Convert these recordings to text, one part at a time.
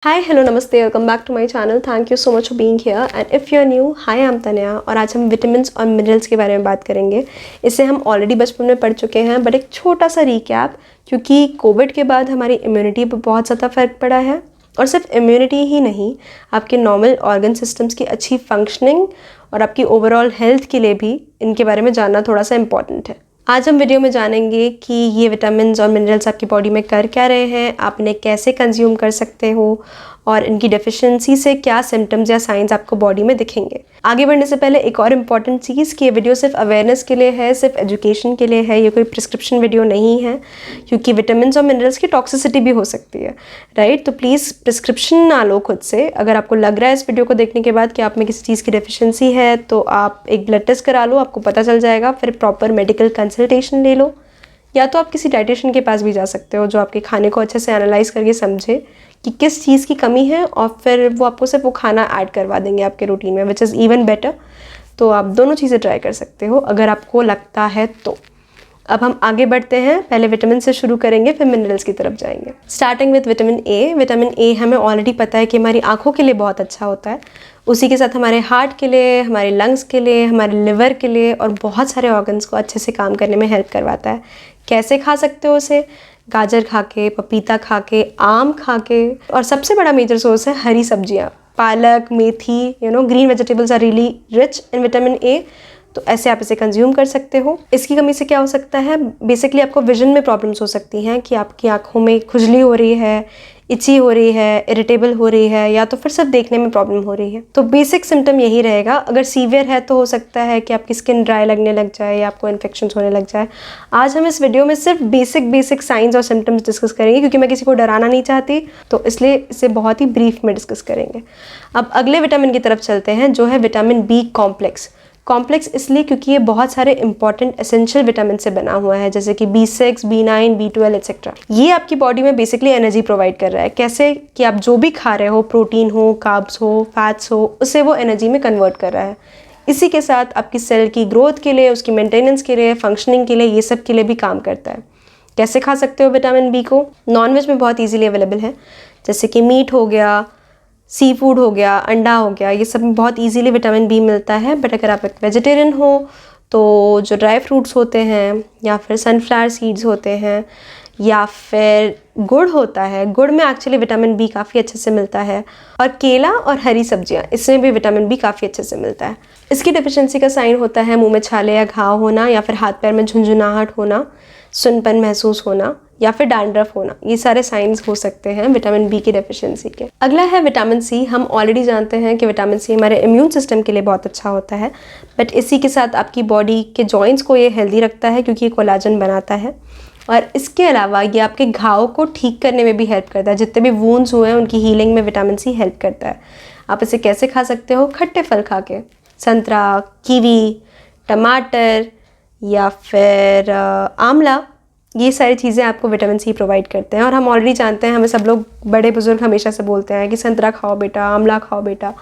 हाय hello नमस्ते welcome back to my channel. Thank you so much for being here and if you are new, hi I am Tanya और आज हम vitamins और minerals के बारे में बात करेंगे। इसे हम ऑलरेडी बचपन में पढ़ चुके हैं, बट एक छोटा सा रिकैप, क्योंकि कोविड के बाद हमारी इम्यूनिटी पर बहुत ज़्यादा फ़र्क पड़ा है। और सिर्फ इम्यूनिटी ही नहीं, आपके नॉर्मल ऑर्गन सिस्टम्स की अच्छी फंक्शनिंग और आपकी ओवरऑल हेल्थ के लिए भी इनके बारे में जानना थोड़ा सा इम्पॉर्टेंट है। आज हम वीडियो में जानेंगे कि ये विटामिन्स और मिनरल्स आपकी बॉडी में कर क्या रहे हैं, आप इन्हें कैसे कंज्यूम कर सकते हो और इनकी डेफिशिएंसी से क्या सिम्टम्स या साइंस आपको बॉडी में दिखेंगे। आगे बढ़ने से पहले एक और इम्पॉर्टेंट चीज़ कि ये वीडियो सिर्फ अवेयरनेस के लिए है, सिर्फ एजुकेशन के लिए है, ये कोई प्रिस्क्रिप्शन वीडियो नहीं है, क्योंकि विटामिन्स और मिनरल्स की टॉक्सिसिटी भी हो सकती है, राइट। तो प्लीज़ प्रिस्क्रिप्शन ना लो खुद से। अगर आपको लग रहा है इस वीडियो को देखने के बाद कि आप में किसी चीज़ की डेफिशिएंसी है, तो आप एक ब्लड टेस्ट करा लो, आपको पता चल जाएगा। फिर प्रॉपर मेडिकल कंसल्टेशन ले लो, या तो आप किसी डाइटिशियन के पास भी जा सकते हो जो आपके खाने को अच्छे से एनालाइज करके समझे कि किस चीज़ की कमी है, और फिर वो आपको सिर्फ वो खाना ऐड करवा देंगे आपके रूटीन में, विच इज़ इवन बेटर। तो आप दोनों चीज़ें ट्राई कर सकते हो अगर आपको लगता है तो। अब हम आगे बढ़ते हैं, पहले विटामिन से शुरू करेंगे, फिर मिनरल्स की तरफ जाएंगे। Starting with vitamin A. Vitamin A हमें ऑलरेडी पता है कि हमारी आँखों के लिए बहुत अच्छा होता है, उसी के साथ हमारे हार्ट के लिए, हमारे लंग्स के लिए, हमारे लिवर के लिए और बहुत सारे ऑर्गन्स को अच्छे से काम करने में हेल्प करवाता है। कैसे खा सकते हो उसे? गाजर खा के, पपीता खा के, आम खा के, और सबसे बड़ा मेजर सोर्स है हरी सब्जियाँ, पालक, मेथी, green vegetables are really rich in vitamin A. तो ऐसे आप इसे कंज्यूम कर सकते हो। इसकी कमी से क्या हो सकता है? बेसिकली आपको विजन में प्रॉब्लम्स हो सकती हैं कि आपकी आंखों में खुजली हो रही है, इची हो रही है, इरिटेबल हो रही है, या तो फिर सिर्फ देखने में प्रॉब्लम हो रही है। तो बेसिक सिम्टम यही रहेगा। अगर सीवियर है तो हो सकता है कि आपकी स्किन ड्राई लगने लग जाए या आपको इन्फेक्शंस होने लग जाए। आज हम इस वीडियो में सिर्फ बेसिक साइंस और सिम्टम्स डिस्कस करेंगे, क्योंकि मैं किसी को डराना नहीं चाहती, तो इसलिए इसे बहुत ही ब्रीफ में डिस्कस करेंगे। अब अगले विटामिन की तरफ चलते हैं, जो है विटामिन बी कॉम्प्लेक्स। कॉम्प्लेक्स इसलिए क्योंकि ये बहुत सारे इंपॉर्टेंट एसेंशियल विटामिन से बना हुआ है, जैसे कि B6, B9, B12 एक्सेट्रा। ये आपकी बॉडी में बेसिकली एनर्जी प्रोवाइड कर रहा है। कैसे? कि आप जो भी खा रहे हो, प्रोटीन हो, कार्ब्स हो, फैट्स हो, उसे वो एनर्जी में कन्वर्ट कर रहा है। इसी के साथ आपकी सेल की ग्रोथ के लिए, उसकी मेंटेनेंस के लिए, फंक्शनिंग के लिए, ये सब के लिए भी काम करता है। कैसे खा सकते हो विटामिन बी को? नॉनवेज में बहुत ईजिली अवेलेबल है, जैसे कि मीट हो गया, सी फूड हो गया, अंडा हो गया, ये सब में बहुत इजीली विटामिन बी मिलता है। बट अगर आप एक वेजिटेरियन हो तो जो ड्राई फ्रूट्स होते हैं, या फिर सनफ्लावर सीड्स होते हैं, या फिर गुड़ होता है, गुड़ में एक्चुअली विटामिन बी काफ़ी अच्छे से मिलता है। और केला और हरी सब्जियां, इसमें भी विटामिन बी काफ़ी अच्छे से मिलता है। इसकी डेफिशिएंसी का साइन होता है मुंह में छाले या घाव होना, या फिर हाथ पैर में झुंझुनाहट होना, सुनपन महसूस होना, या फिर डैंड्रफ होना। ये सारे साइंस हो सकते हैं विटामिन बी की डेफिशिएंसी के। अगला है विटामिन सी। हम ऑलरेडी जानते हैं कि विटामिन सी हमारे इम्यून सिस्टम के लिए बहुत अच्छा होता है, बट इसी के साथ आपकी बॉडी के जॉइंट्स को ये हेल्दी रखता है, क्योंकि ये कोलाजन बनाता है। और इसके अलावा ये आपके घाव को ठीक करने में भी हेल्प करता है। जितने भी वूंड्स हुए हैं उनकी हीलिंग में विटामिन सी हेल्प करता है। आप इसे कैसे खा सकते हो? खट्टे फल खा के, संतरा, कीवी, टमाटर, या फिर आंवला, ये सारी चीज़ें आपको विटामिन सी प्रोवाइड करते हैं। और हम ऑलरेडी जानते हैं, हमें सब लोग, बड़े बुजुर्ग हमेशा से बोलते हैं कि संतरा खाओ बेटा, आंवला खाओ बेटा।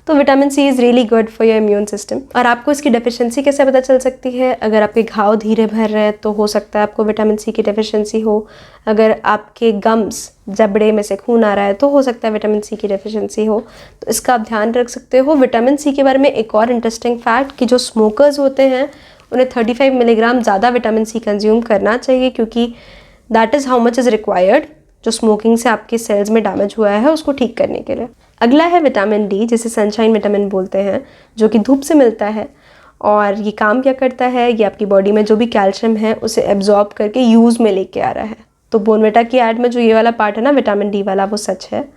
तो vitamin C is really good for your immune system. और आपको इसकी डेफिशिएंसी कैसे पता चल सकती है? अगर आपके घाव धीरे भर रहे हैं तो हो सकता है आपको विटामिन सी की डेफिशिएंसी हो। अगर आपके गम्स, जबड़े में से खून आ रहा है, तो हो सकता है विटामिन सी की डेफिशिएंसी हो। तो इसका आप ध्यान रख सकते हो। विटामिन सी के बारे में एक और इंटरेस्टिंग फैक्ट, कि जो स्मोकर्स होते हैं उन्हें 35 मिलीग्राम ज़्यादा विटामिन सी कंज्यूम करना चाहिए, क्योंकि that is how much is required, जो स्मोकिंग से आपके सेल्स में डैमेज हुआ है उसको ठीक करने के लिए। अगला है विटामिन डी, जिसे सनशाइन विटामिन बोलते हैं, जो कि धूप से मिलता है। और ये काम क्या करता है? ये आपकी बॉडी में जो भी कैल्शियम है उसे एब्जॉर्ब करके यूज़ में लेके आ रहा है। तो बोनविटा की ऐड में जो ये वाला पार्ट है ना, विटामिन डी वाला, वो सच है।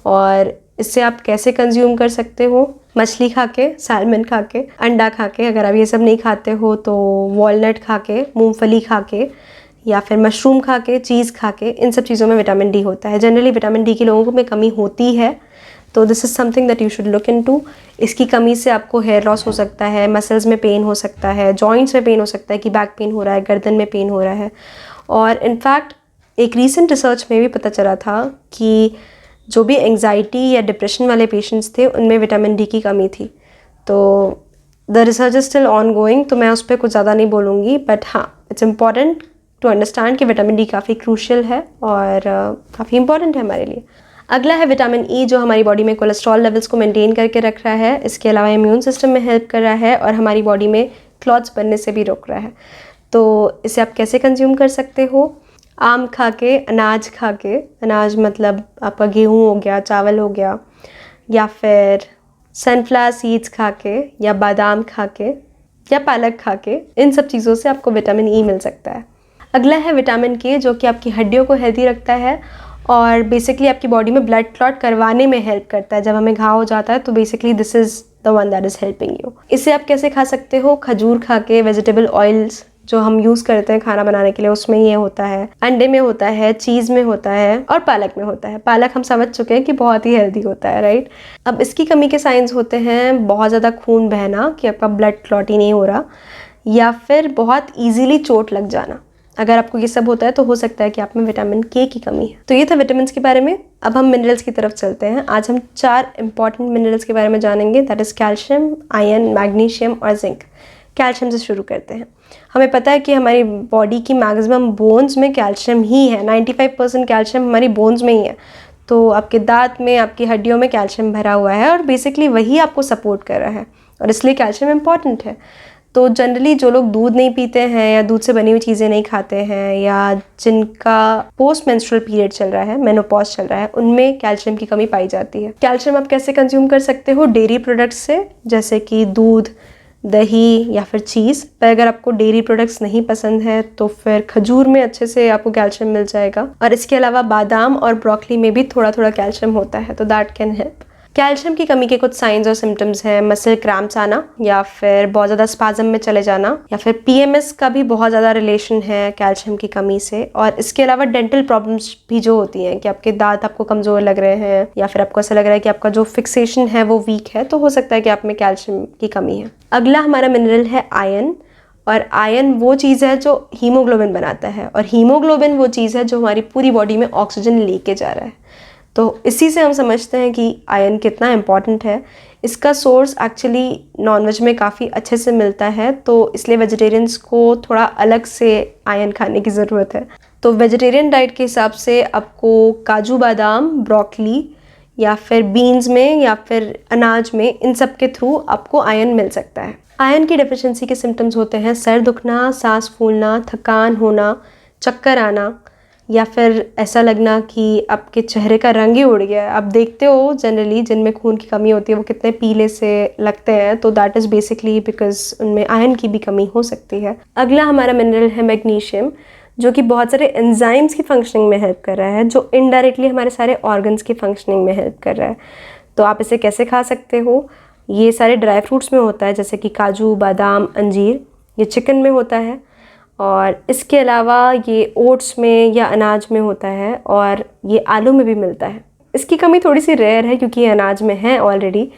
और इससे आप कैसे कंज्यूम कर सकते हो? मछली खा के, सैल्मन खा के, अंडा खा के। अगर आप ये सब नहीं खाते हो तो वॉलनट खा के, मूंगफली खा के, या फिर मशरूम खा के, चीज़ खा के, इन सब चीज़ों में विटामिन डी होता है। जनरली विटामिन डी के लोगों में कमी होती है, तो this is something that you should look into. इसकी कमी से आपको हेयर लॉस हो सकता है, मसल्स में पेन हो सकता है, जॉइंट्स में पेन हो सकता है, कि बैक पेन हो रहा है, गर्दन में पेन हो रहा है। और इनफैक्ट एक रीसेंट रिसर्च में भी पता चला था कि जो भी एंग्जाइटी या डिप्रेशन वाले पेशेंट्स थे, उनमें विटामिन डी की कमी थी। तो the research is still on going, तो मैं उस पर कुछ ज़्यादा नहीं बोलूँगी, बट हाँ, इट्स इम्पॉर्टेंट टू अंडरस्टैंड कि विटामिन डी काफ़ी क्रूशियल है और काफ़ी इंपॉर्टेंट है हमारे लिए। अगला है विटामिन ई, जो हमारी बॉडी में कोलेस्ट्रॉल लेवल्स को मेंटेन करके रख रहा है। इसके अलावा इम्यून सिस्टम में हेल्प कर रहा है और हमारी बॉडी में क्लॉट्स बनने से भी रोक रहा है। तो इसे आप कैसे कंज्यूम कर सकते हो? आम खा के, अनाज खा के, अनाज मतलब आपका गेहूँ हो गया, चावल हो गया, या फिर सनफ्लावर सीड्स खा के, या बादाम खा के, या पालक खा के, इन सब चीज़ों से आपको विटामिन ई मिल सकता है। अगला है विटामिन के, जो कि आपकी हड्डियों को हेल्दी रखता है और बेसिकली आपकी बॉडी में ब्लड क्लॉट करवाने में हेल्प करता है। जब हमें घाव हो जाता है तो basically this is the one that is helping you. इसे आप कैसे खा सकते हो? खजूर खा के, वेजिटेबल ऑयल्स जो हम यूज़ करते हैं खाना बनाने के लिए उसमें ये होता है, अंडे में होता है, चीज़ में होता है और पालक में होता है। पालक हम समझ चुके हैं कि बहुत ही हेल्दी होता है, राइट। अब इसकी कमी के साइंस होते हैं बहुत ज़्यादा खून बहना, कि आपका ब्लड क्लॉट ही नहीं हो रहा, या फिर बहुत ईजीली चोट लग जाना। अगर आपको ये सब होता है तो हो सकता है कि आप में विटामिन के की कमी है। तो ये था विटामिन के बारे में। अब हम मिनरल्स की तरफ चलते हैं। आज हम 4 इंपॉर्टेंट मिनरल्स के बारे में जानेंगे, that is calcium, iron, magnesium और जिंक। कैल्शियम से शुरू करते हैं। हमें पता है कि हमारी बॉडी की मैक्सिमम बोन्स में कैल्शियम ही है, 95% कैल्शियम हमारी बोन्स में ही है। तो आपके दांत में, आपकी हड्डियों में कैल्शियम भरा हुआ है और बेसिकली वही आपको सपोर्ट कर रहा है और इसलिए कैल्शियम इंपॉर्टेंट है। तो जनरली जो लोग दूध नहीं पीते हैं या दूध से बनी हुई चीज़ें नहीं खाते हैं या जिनका पोस्ट मेंस्ट्रुअल पीरियड चल रहा है, मेनोपॉज चल रहा है, उनमें कैल्शियम की कमी पाई जाती है। कैल्शियम आप कैसे कंज्यूम कर सकते हो? डेयरी प्रोडक्ट्स से, जैसे कि दूध, दही या फिर चीज़। पर अगर आपको डेयरी प्रोडक्ट्स नहीं पसंद है तो फिर खजूर में अच्छे से आपको कैल्शियम मिल जाएगा। और इसके अलावा बादाम और ब्रोकली में भी थोड़ा थोड़ा कैल्शियम होता है, तो दैट कैन हेल्प। कैल्शियम की कमी के कुछ साइंस और सिम्टम्स हैं, मसल क्रैम्प्स आना, या फिर बहुत ज़्यादा स्पाज्म में चले जाना, या फिर पीएमएस का भी बहुत ज़्यादा रिलेशन है कैल्शियम की कमी से। और इसके अलावा डेंटल प्रॉब्लम्स भी जो होती हैं, कि आपके दांत आपको कमज़ोर लग रहे हैं या फिर आपको ऐसा लग रहा है कि आपका जो फिक्सेशन है वो वीक है, तो हो सकता है कि आप में कैल्शियम की कमी है। अगला हमारा मिनरल है आयरन। और आयरन वो चीज़ है जो हीमोग्लोबिन बनाता है और हीमोग्लोबिन वो चीज़ है जो हमारी पूरी बॉडी में ऑक्सीजन लेके जा रहा है। तो इसी से हम समझते हैं कि आयरन कितना इम्पॉर्टेंट है। इसका सोर्स एक्चुअली नॉनवेज में काफ़ी अच्छे से मिलता है, तो इसलिए वेजिटेरियंस को थोड़ा अलग से आयरन खाने की ज़रूरत है। तो वेजिटेरियन डाइट के हिसाब से आपको काजू बादाम, ब्रोकली या फिर बीन्स में या फिर अनाज में, इन सब के थ्रू आपको आयरन मिल सकता है। आयरन की डेफिशिएंसी के सिम्टम्स होते हैं सर दुखना, सांस फूलना, थकान होना, चक्कर आना, या फिर ऐसा लगना कि आपके चेहरे का रंग ही उड़ गया है। आप देखते हो जनरली जिनमें खून की कमी होती है वो कितने पीले से लगते हैं, तो दैट इज़ बेसिकली बिकॉज उनमें आयरन की भी कमी हो सकती है। अगला हमारा मिनरल है मैग्नीशियम, जो कि बहुत सारे एंजाइम्स की फंक्शनिंग में हेल्प कर रहा है, जो इनडायरेक्टली हमारे सारे ऑर्गन्स की फंक्शनिंग में हेल्प कर रहा है। तो आप इसे कैसे खा सकते हो? ये सारे ड्राई फ्रूट्स में होता है, जैसे कि काजू, बादाम, अंजीर। ये चिकन में होता है और इसके अलावा ये ओट्स में या अनाज में होता है और ये आलू में भी मिलता है। इसकी कमी थोड़ी सी रेयर है क्योंकि ये अनाज में है ऑलरेडी,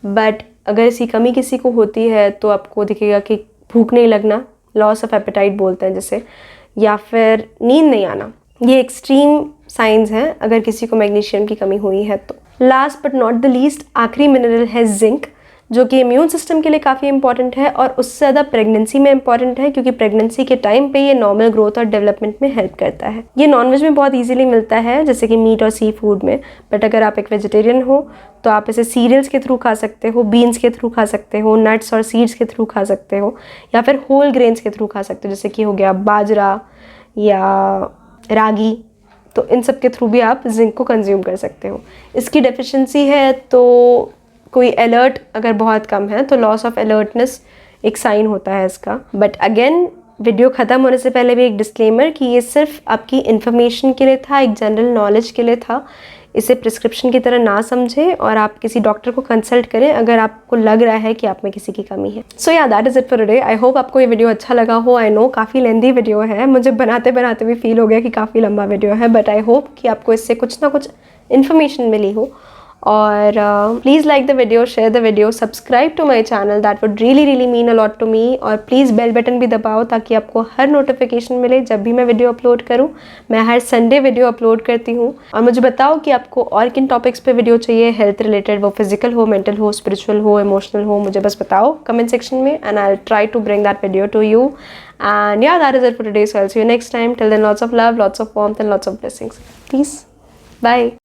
बट अगर इसकी कमी किसी को होती है तो आपको दिखेगा कि भूख नहीं लगना, लॉस ऑफ एपेटाइट बोलते हैं जिसे, या फिर नींद नहीं आना। ये एक्सट्रीम साइंस हैं अगर किसी को मैग्नीशियम की कमी हुई है तो। Last but not the least, आखिरी मिनरल है जिंक, जो कि इम्यून सिस्टम के लिए काफ़ी इंपॉर्टेंट है और उससे ज़्यादा प्रेगनेंसी में इंपॉर्टेंट है, क्योंकि प्रेगनेंसी के टाइम पे ये नॉर्मल ग्रोथ और डेवलपमेंट में हेल्प करता है। ये नॉनवेज में बहुत इजीली मिलता है, जैसे कि मीट और सी फूड में, बट अगर आप एक वेजिटेरियन हो तो आप इसे सीरियल्स के थ्रू खा सकते हो, बीन्स के थ्रू खा सकते हो, नट्स और सीड्स के थ्रू खा सकते हो, या फिर होल ग्रेन्स के थ्रू खा सकते हो, जैसे कि हो गया बाजरा या रागी। तो इन सब के थ्रू भी आप जिंक को कंज्यूम कर सकते हो। इसकी डेफिशिएंसी है तो कोई अलर्ट अगर बहुत कम है तो लॉस ऑफ अलर्टनेस एक साइन होता है इसका। बट अगेन वीडियो ख़त्म होने से पहले भी एक डिस्क्लेमर कि ये सिर्फ आपकी इन्फॉर्मेशन के लिए था, एक जनरल नॉलेज के लिए था। इसे प्रिस्क्रिप्शन की तरह ना समझें और आप किसी डॉक्टर को कंसल्ट करें अगर आपको लग रहा है कि आप में किसी की कमी है। सो या that is it for today. I hope आपको ये वीडियो अच्छा लगा हो। आई नो काफ़ी लेंथी वीडियो है, मुझे बनाते बनाते भी फील हो गया कि काफ़ी लंबा वीडियो है, बट आई होप कि आपको इससे कुछ ना कुछ इन्फॉर्मेशन मिली हो। और please like the video, share the video, subscribe to my channel, that would really mean a lot to me. और प्लीज़ बेल बटन भी दबाओ ताकि आपको हर नोटिफिकेशन मिले जब भी मैं वीडियो अपलोड करूँ। मैं हर संडे वीडियो अपलोड करती हूँ। और मुझे बताओ कि आपको और किन टॉपिक्स पे वीडियो चाहिए, हेल्थ रिलेटेड, वो फिजिकल हो, मेंटल हो, स्पिरिचुअल हो, इमोशनल हो, मुझे बस बताओ कमेंट सेक्शन में and I will try to bring that video to you. And yeah, that is it for today. So I'll see you next time. Till then, lots of love, lots of warmth and lots of blessings. Peace. Bye.